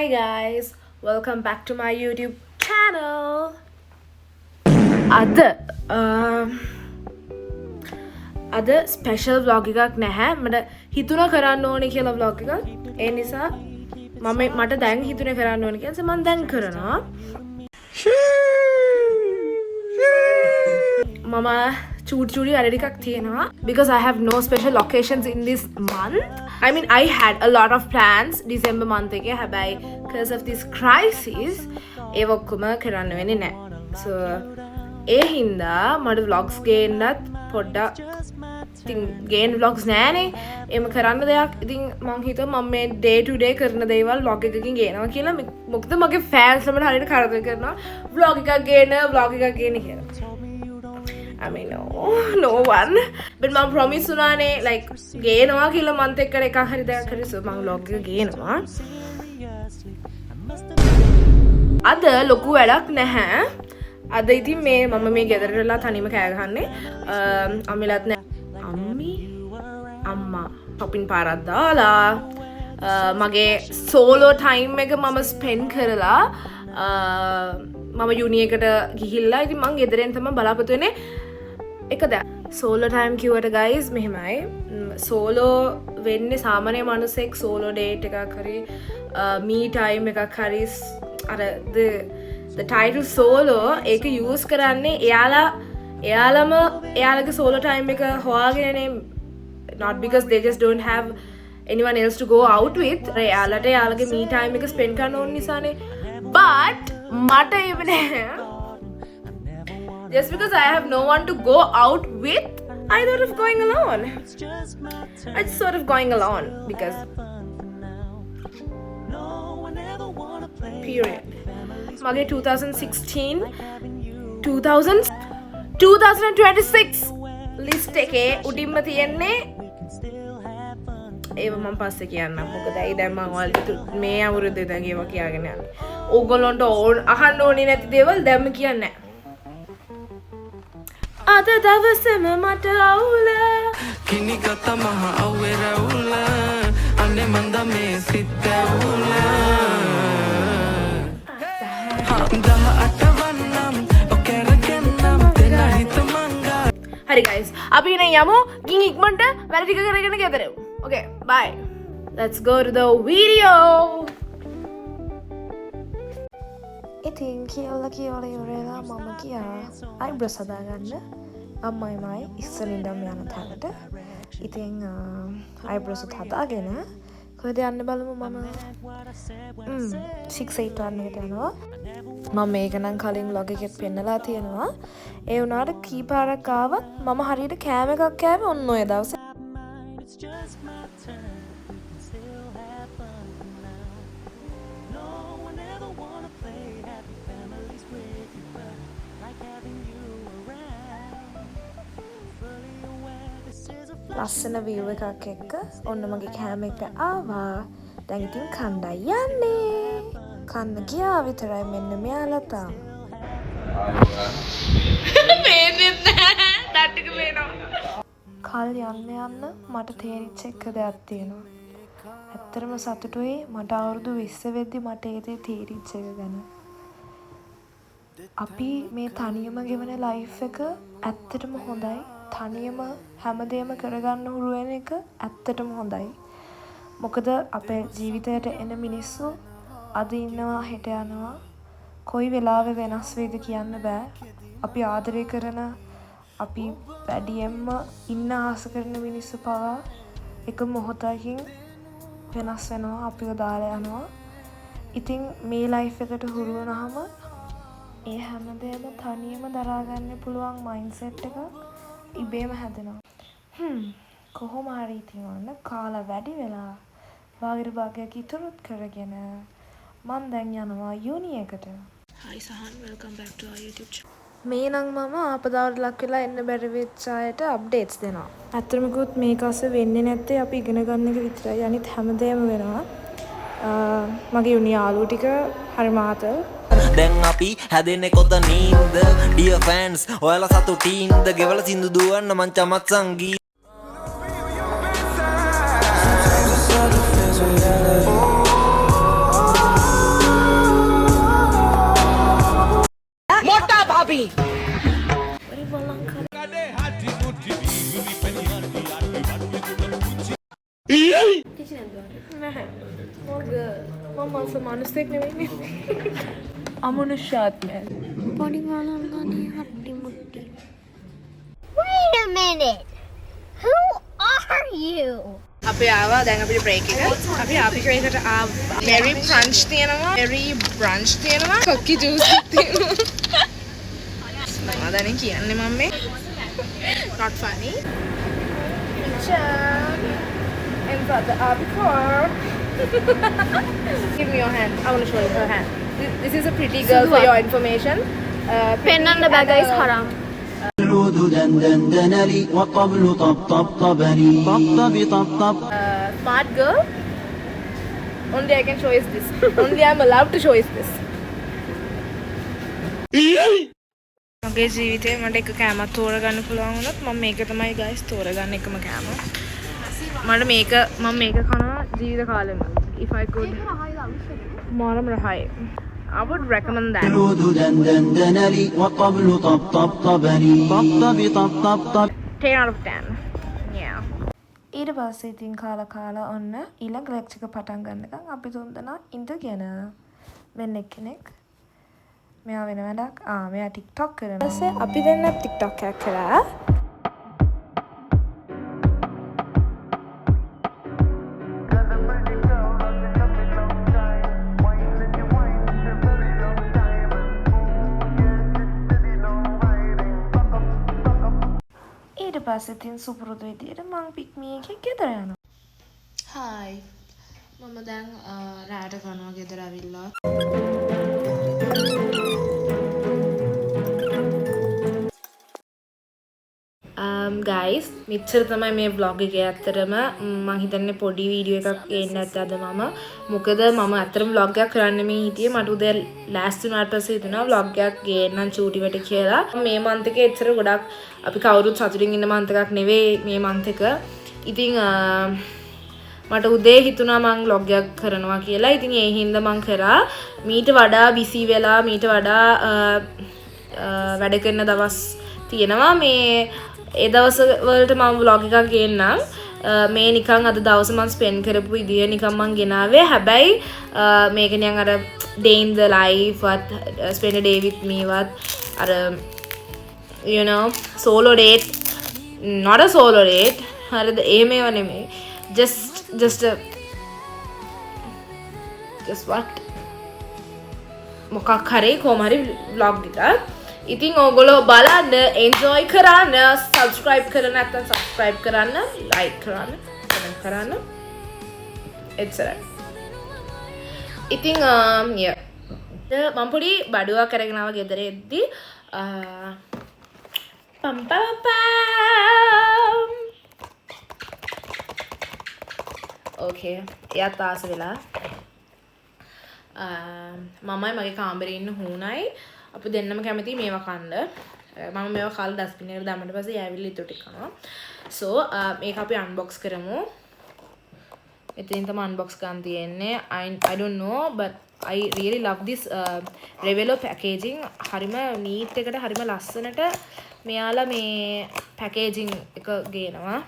Hi guys, welcome back to my YouTube channel. අද special vlog එකක් නැහැ. මට හිතුණා කරන්න ඕනේ කියලා vlog එකක්. ඒ නිසා මට දැන් හිතුනේ කරන්න ඕනේ කියලා මම දැන් කරනවා. මම චූටි වැඩ ටිකක් තියෙනවා because I have no special occasions in this month. I mean I had a lot of plans December month එකේ. හැබැයි because of this crisis ඒ ඔක්කොම කරන්න වෙන්නේ නැහැ. So ඒ හින්දා මට vlogs ගේන්නත් පොඩ්ඩක් ඉතින් ගේන්න vlogs නෑනේ. එහෙම කරන්න දෙයක්. ඉතින් මං හිතුවා මම මේ day to day කරන දේවල් vlog එකකින් ගේනවා කියලා. මොකද මගේ fans ළමට හරියට කරදර කරනවා vlog එකක් ගේන්න කියලා. I mean no one but මම promise උනානේ like ගේනවා කියලා month එකකට එකක් හරි දෙකක් හරි so මම vlog එක ගේනවා. අද ලොකු වැඩක් නැහැ. අද ඉතින් මම මේ ගෙදරට වෙලා තනියම කෑ ගහන්නේ. අම්මිලත් නෑ. අම්මා shopping පාරක් දාලා මගේ solo time එක මම spend කරලා මම uni එකට ගිහිල්ලා ඉතින් මං ගෙදරෙන් තමයි බලාපොරොත්තු වෙන්නේ. solo time කිව්වට guys මෙහෙමයි. solo වෙන්නේ සාමාන්‍ය මිනිස්සෙක් solo date එකක් හරි me time එකක් හරි අර the title solo ඒක use කරන්නේ එයාලම එයාලගේ solo time එක හොයාගෙනනේ. Not because they just don't have anyone else to go out with. එයාලට එයාලගේ me time එක spend කරන්න ඕන නිසානේ. But මට even just because I have no one to go out with, I thought of going alone. I just sort of going alone because period. Mage 2026 list එකේ උඩින්ම තියෙන්නේ ඒව මම පස්සේ කියන්නම්. මොකද ඇයි දැන් මම ඔයාලට මේ අවුරුද්දේ දැන් ඒවා කියාගෙන යන්නේ. ඕගොල්ලන්ට අහන්න ඕනේ නැති දේවල් දැන්ම කියන්නේ නැහැ. අද දවසම මට අවුල කිනි ගත මහ අවුර අවුල අනේ මන්ද මේ සිත් අවුල 18 වන්නම් ඔකරගෙන්නම් දෙන හිත මංගා. හරි guys අපි ඉන්නේ යමු ගින් ඉක්මනට වැඩ ටික කරගෙන ගෙදරෙමු. Okay bye. Let's go to the video. ඉතින් කියලා ඉවරලා මම ගියා eyebrows හදාගන්න අම්මයි ඉස්සරින්දම යන තැනට. ඉතින් eyebrows හදාගෙන කොහෙද යන්න බලමු. මම 681 එකට යනවා. මම මේක නම් කලින් vlog එකෙත් පෙන්නලා තියෙනවා. ඒ වුණාට කීපාරක් ආවත් මම හරියට කෑම එකක් කෑවේ ඔන්න ඔය දවසේ. ලස්සන view එකක් එක්ක ඔන්න මගේ කෑම එක ආවා. දැන් ඉතින් කණ්ඩායි යන්නේ. කන්න ගියා විතරයි මෙන්න මෙයාලා තාම. මේනෙත් නෑ. ඩට්ටික මේනවා. කල් යන්න මට තේරිච්ච එක දෙයක් තියෙනවා. ඇත්තටම සතුටුයි මට අවුරුදු 20 වෙද්දි මට ඒ දේ තේරිච්ච එක ගැන. අපි මේ තනියම ගෙවන ලයිෆ් එක ඇත්තටම හොඳයි. තනියම හැමදේම කරගන්න හුරු වෙන එක ඇත්තටම හොඳයි. මොකද අපේ ජීවිතයට එන මිනිස්සු අද ඉන්නවා හෙට යනවා. කොයි වෙලාවෙ වෙනස් වෙයිද කියන්න බෑ. අපි ආදරය කරන අපි වැඩියෙන්ම ඉන්න ආස කරන මිනිස්සු පවා එක මොහොතකින් වෙනස් වෙනවා. අපිව දාලා යනවා. ඉතින් මේ ලයිෆ් එකට හුරු වුණාම ඒ හැමදේම තනියම දරා ගන්න පුළුවන් මයින්ඩ්සෙට් එක ඉබේම හැදෙනවා. කොහොම හරි ඉතින් ඔන්න කාලා වැඩි වෙලා වාගිර භාගයක් ඉතුරුත් කරගෙන මම දැන් යනවා යුනි එකට. Hi Sahan, welcome back to our YouTube channel. මේ නම් මම ආපදාවට ලක් වෙලා එන්න බැරි වෙච්ච අයට අප්ඩේට්ස් දෙනවා. අත්‍තරම කිව්වොත් මේක අස්සේ වෙන්නේ නැත්තේ අපි ඉගෙන ගන්න එක විතරයි. අනිත් හැමදේම වෙනවා. මගේ යුනි යාළුවෝ ටික හරි මාතල්. දැන් අපි හැදෙන්නේ කොතනින්ද dear fans ඔයාලා සතුටින්ද ගෙවල සින්දු දුවන්න මං Chamath සංගී happy. Very Balanka. Mama also manusik නෙවෙයි. අමනුෂ්‍යාත්මය. පොඩි වලංගනේ හට්ටි මුට්ටි. Wait a minute. Who are you? අපි ආවා දැන් අපිට බ්‍රේක් එක. අපි අපිට එකට ආවා. very brunch තියෙනවා. very brunch තියෙනවා. cocky juice තියෙනවා. මම දැන් කියන්නේ මම්මේ. not funny. Picture. Inside the Abbey car. Give me your hand. I want to show you her hand. This is a pretty girl for your information. Pen on the bag is haram. العود دندن لي والطبل طبطبني طبطب طبطب Smart girl. Only I can show is this. Only I am allowed to show is this. මගේ ජීවිතේ මට එක කෑමක් තෝරගන්න පුළුවන් වුණොත් මම මේක තමයි guys තෝරගන්න එකම කෑම. මට මම මේක කනවා ජීවිත කාලෙම. If I could. මාරම රහයි. I would recommend that. العود دندن لي والطبل طبطبني طبطب طبطب 10 out of 10. Yeah. ඊට පස්සේ ඉතින් කාලා ඔන්න ඊළඟ ලෙක්චර් එක පටන් ගන්නකම් අපි තුන්දෙනා ඉඳගෙන වෙන කෙනෙක් මෙයා වෙන වැඩක් මෙයා TikTok කරනවා. ඊපස්සේ අපි දෙන්න TikTok එකක් කරා. ඊට පස්සේ තින් සුපුරුදු විදියට මං පික්මී එකේ ගෙදර යනවා. හායි. මම දැන් රාට කනවා ගෙදර ඇවිල්ලා. guys මෙච්චර තමයි මේ vlog එකේ ඇත්තටම මම හිතන්නේ පොඩි වීඩියෝ එකක් ගේන්න ඇත්ත අද මම මොකද මම ඇත්තටම vlog එකක් කරන්න මේ හිටියේ මට උදේ last වුණාට පස්සේ හිතුණා vlog එකක් ගේන්නම් චූටිවට කියලා මේ month එකේ ඇත්තට ගොඩක් අපි කවුරුත් සතුටින් ඉන්න month එකක් නෙවෙයි මේ month එක ඉතින් මට උදේ හිතුණා මම vlog එකක් කරනවා කියලා ඉතින් ඒ හින්දා මම කරා මීට වඩා busy වෙලා මීට වඩා වැඩ කරන දවස් තියෙනවා මේ ඒ දවස් වලට මම vlog එකක් ගේන්නම් මේ නිකන් අද දවස මම ස්පෙන්ඩ් කරපු විදිය නිකන් මම ගෙනාවේ හැබැයි මේක නිකන් අර day in the life what spend a day with me what අර you know solo date not a solo date හරිද එහෙමව නෙමෙයි just what මොකක් හරි කොහම හරි vlog එකක් ඉතින් ඕගොල්ලෝ බලන්න enjoy කරන්න subscribe කරන්න නැත්නම් subscribe කරන්න like කරන්න comment කරන්න එච්චරයි ඉතින් yeah මම පොඩි බඩුවක් කරගෙන ආව ගෙදර එද්දි පම් පම් okay එයාත් ආස වෙලා මමයි මගේ කාමරේ ඉන්න හුණයි අපි දෙන්නම කැමති මේවා කන්න මම මේවා කාලා ඩස්බින් එකට දැම්මට පස්සේ ඇවිල්ලා ඊට ටික කනවා so මේක අපි unbox කරමු එතනින් තමයි unbox කරන් තියෙන්නේ I don't know but I really love this Revelo packaging හරිම neat එකට හරිම ලස්සනට මෙයාලා මේ packaging එක ගේනවා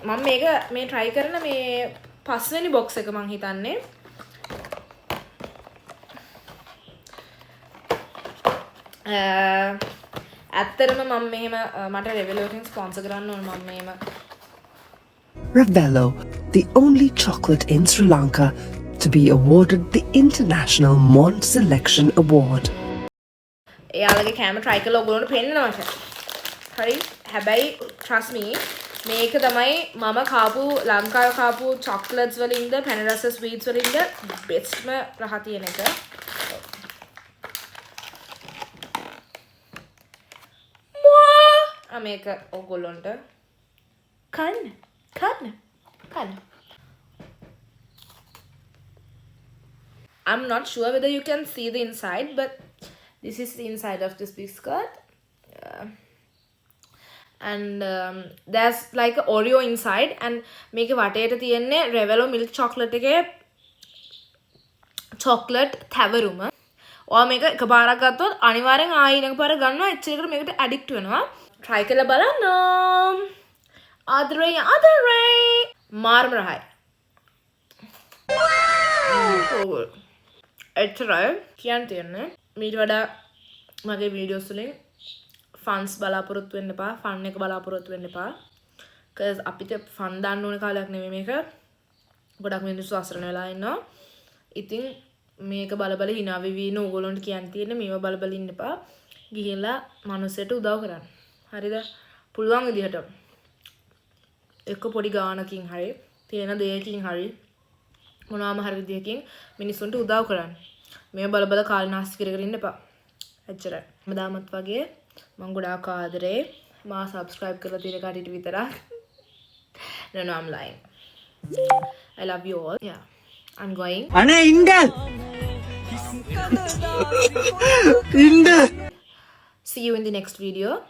මම මේක මේ try කරන මේ පස්වෙනි box එක මං හිතන්නේ ඇත්තරම මම මෙහෙම මට Revelo එකෙන් ස්පොන්සර් කරන්න ඕන මම මෙහෙම Revelo, the only chocolate in Sri Lanka to be awarded the International Mont Selection Award. එයාලගේ කැම try කරලා ඔයගොල්ලන්ට පෙන්නනවා මට. හරි. හැබැයි trust me මේක තමයි මම කාපු ලංකාවේ කාපු chocolates වලින්ද Panarasa sweets වලින්ද bestම රහ තියෙන එක. මේක ඔයගොල්ලන්ට කන්න I'm not sure whether you can see the inside but this is the inside of this biscuit and there's like a Oreo inside and මේක වටේට තියෙන්නේ Revelo milk chocolate එකේ chocolate තැවරුම ඔයා මේක එකපාරක් ගත්තොත් අනිවාර්යෙන් ආයෙ ඊළඟ පාර ගන්නවා එච්චරකට මේකට ඇඩික්ට් වෙනවා try කරලා බලන්න ආදරේ මාර්ම රහයි එච්චරයි කියන්න තියෙන්නේ මීට වඩා මගේ වීඩියෝස් වලින් ෆන්ස් බලාපොරොත්තු වෙන්න එපා ෆන් එක බලාපොරොත්තු වෙන්න එපා cuz අපිට ෆන් දාන්න ඕන කාලයක් නෙමෙයි මේක ගොඩක් මිනිස්සු අසරණ වෙලා ඉන්නවා ඉතින් මේක බල hina වෙවි ඉන්න ඕගොල්ලන්ට කියන්න තියෙන්නේ මේව බල ඉන්න එපා ගිහිල්ලා මනුස්සයට උදව් කරන්න හරිද පුළුවන් විදිහට එක්ක පොඩි ගානකින් හරි තියෙන දෙයකින් හරි මොනවාම හරි විදිහකින් මිනිස්සුන්ට උදව් කරන්න මේව බල කාලේ නාස්ති කර ඉන්න එපා එච්චරයි මදාමත් වගේ මම ගොඩාක් ආදරේ මා subscribe කරලා තියෙන කට්ටියට විතරක් no I'm lying I love you all yeah I'm going අනේ ඉන්න ඉන්න see you in the next video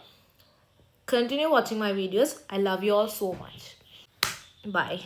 continue watching my videos I love you all so much bye